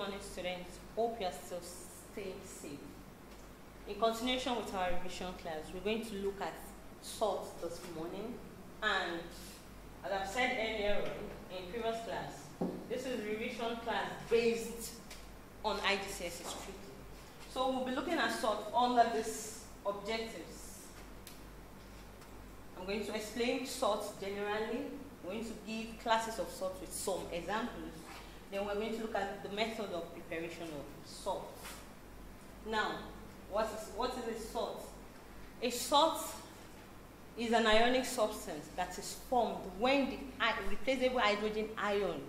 morning, students. Hope you are still staying safe. In continuation with our revision class, we're going to look at salts this morning. And as I've said earlier on in previous class, this is a revision class based on IGCSE strictly. So we'll be looking at salt under these objectives. I'm going to explain salts generally. We're going to give classes of salt with some examples. Then we're going to look at the method of preparation of salt. Now, what is a salt? A salt is an ionic substance that is formed when the replaceable hydrogen ion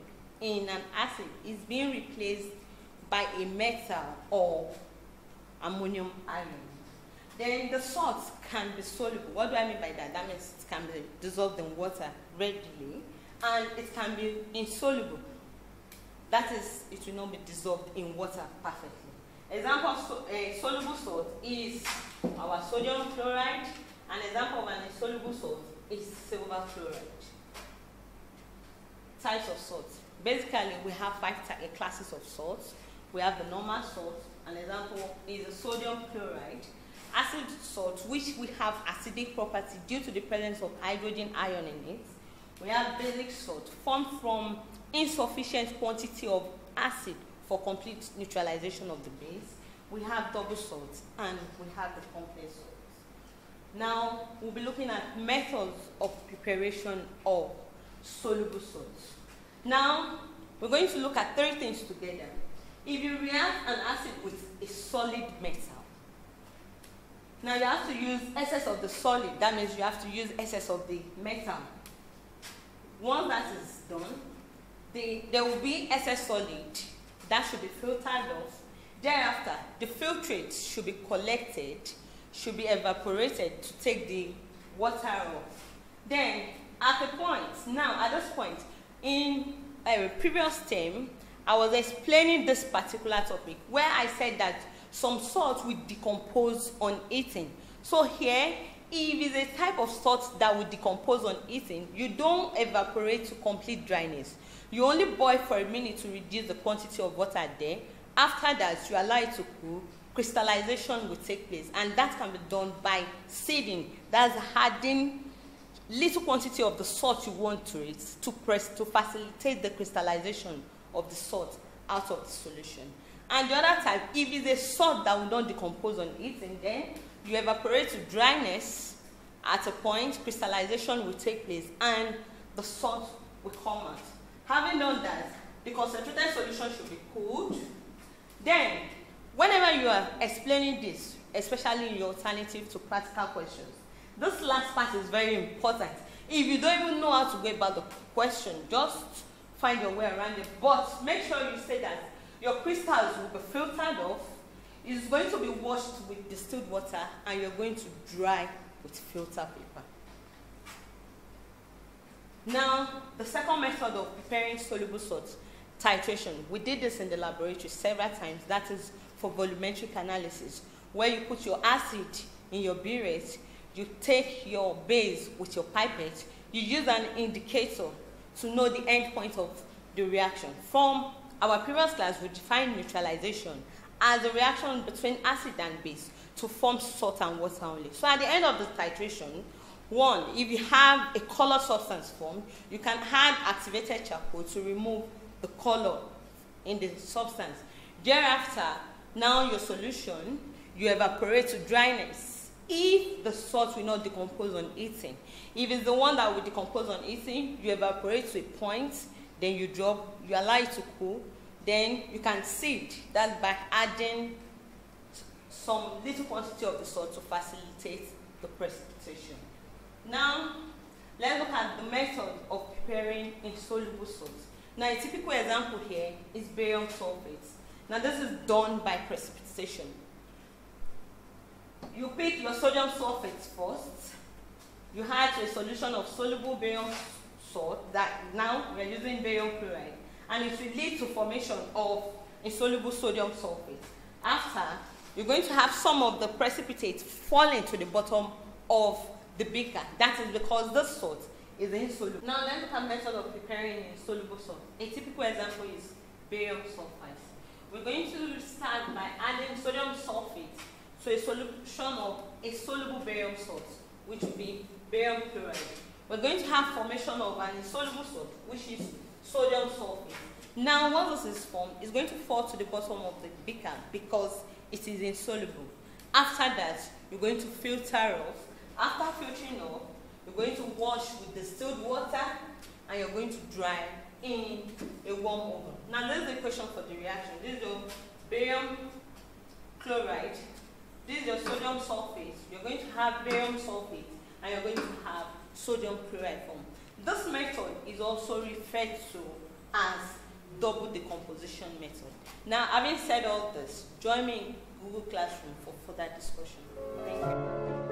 in an acid is being replaced by a metal or ammonium ion. Then the salt can be soluble. What do I mean by that? That means it can be dissolved in water readily, and it can be insoluble. That is, it will not be dissolved in water perfectly. Example of a soluble salt is our sodium chloride. An example of an insoluble salt is silver chloride. Types of salt. Basically, we have five classes of salts. We have the normal salt. An example is a sodium chloride. Acid salt, which we have acidic property due to the presence of hydrogen ion in it. We have basic salt, formed from insufficient quantity of acid for complete neutralization of the base. We have double salt, and we have the complex salt. Now, we'll be looking at methods of preparation of soluble salts. Now, we're going to look at three things together. If you react an acid with a solid metal, now you have to use excess of the solid. That means you have to use excess of the metal. Once that is done, there will be excess solid that should be filtered off. Thereafter, the filtrate should be collected, should be evaporated to take the water off. Then, at this point, in a previous term, I was explaining this particular topic where I said that some salts will decompose on heating. So here, if it's a type of salt that will decompose on heating, you don't evaporate to complete dryness. You only boil for a minute to reduce the quantity of water there. After that, you allow it to cool. Crystallization will take place, and that can be done by seeding. That's adding little quantity of the salt you want to it to facilitate the crystallization of the salt out of the solution. And the other type, if it's a salt that will not decompose on heating, then you evaporate to dryness. At a point, crystallization will take place, and the salt will come out. Having done that, the concentrated solution should be cooled. Then, whenever you are explaining this, especially in your alternative to practical questions, this last part is very important. If you don't even know how to go about the question, just find your way around it. But make sure you say that your crystals will be filtered off. It's going to be washed with distilled water, and you're going to dry with filter paper. Now, the second method of preparing soluble salts, titration. We did this in the laboratory several times. That is for volumetric analysis, where you put your acid in your burette, you take your base with your pipette, you use an indicator to know the end point of the reaction. From our previous class, we defined neutralization as a reaction between acid and base to form salt and water only. So at the end of the titration, if you have a color substance formed, you can add activated charcoal to remove the color in the substance. Thereafter, now your solution, you evaporate to dryness. If the salt will not decompose on heating, if it's the one that will decompose on heating, you evaporate to a point, then you drop, you allow it to cool, then you can seed. That's by adding some little quantity of the salt to facilitate the precipitation. Now, let's look at the method of preparing insoluble salts. Now, a typical example here is barium sulfate. Now, this is done by precipitation. You pick your sodium sulfate first. You add to a solution of soluble barium salt. That now we are using barium chloride, and it will lead to formation of insoluble sodium sulfate. After, you're going to have some of the precipitate falling to the bottom of the beaker. That is because this salt is insoluble. Now let's look at method of preparing insoluble salt. A typical example is barium sulfide. we're going to start by adding sodium sulfate to a solution of a soluble barium salt, which will be barium chloride. We're going to have formation of an insoluble salt, which is sodium sulfate. Now, once this is formed, it's going to fall to the bottom of the beaker because it is insoluble. After that, you're going to filter off. After filtering off, you're going to wash with distilled water and you're going to dry in a warm oven. Now, this is the question for the reaction. This is your barium chloride. This is your sodium sulfate. You're going to have barium sulfate and you're going to have sodium chloride form. This method is also referred to as double decomposition method. Now, having said all this, join me in Google Classroom for further discussion. Thank you.